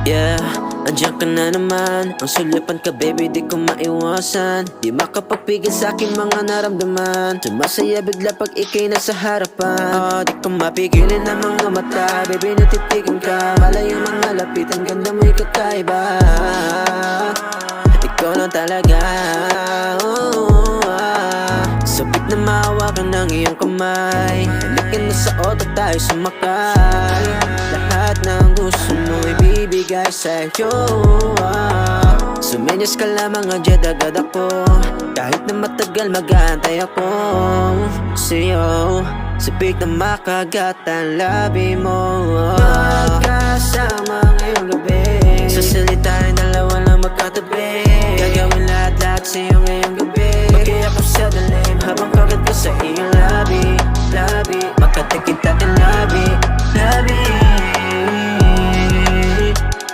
Yeah, andiyan ka na naman. Ang sulapan ka baby, di ko maiwasan. Di makapagpigil sa aking mga naramdaman. Sumasaya bigla pag ikay nasa harapan. Di ko mapigilin ang mga mata. Baby, natitigan ka. Malayo mga lapitan, ganda mo'y kakaiba. Ikaw lang talaga. Sabik na mahawakan ng iyong kamay. Halikan na sa auto tayo sumakay. Lahat ng gusto mo ibibigay sa'yo. Sumenyas ka lamang agad agad ako. Kahit na matagal mag-aantay ako sa'yo. Sabik na makagat ang labi mo. Magkasama ngayong gabi. Sa salita ay dalawa lang magkatabi. Gagawin lahat-lahat sa'yo ngayong gabi. Bagay ako sa dalim habang kagat ka sa iyong labi. Labi, makatikit natin labi. Labi,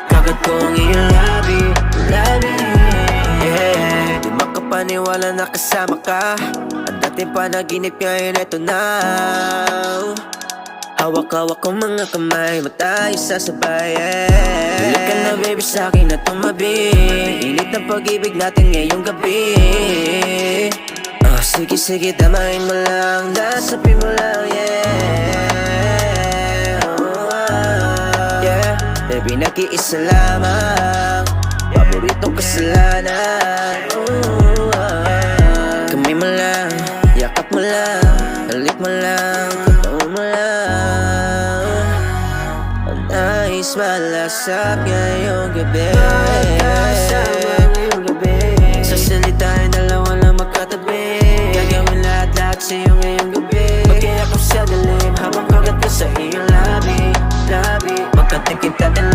kagat ko ang iyong labi. Labi, yeah. Di makapaniwala na kasama ka. Ang dating panaginip ngayon eto na. Hawak-hawak ko mga kamay, matay sasabay, yeah. Balik ka na baby sa'kin at tumabi. Init ng pag-ibig natin ngayong gabi. Sige sige tamahin mo lang, dasapin mo lang, yeah. Yeah, baby nag-iisa lamang, paboritong kasalanan. Kamay mo lang, yakap mo lang, halik mo lang, katawan mo lang. Ang nais malasap ngayong gabi. Magkasama ngayong gabi. Sa salita ay dalawa lang magkatabi. Gagawin lahat-lahat sa'yo ngayong gabi. Bagay ako sa dalim habang kagat ka sa iyong labi. Labi, magkatikita din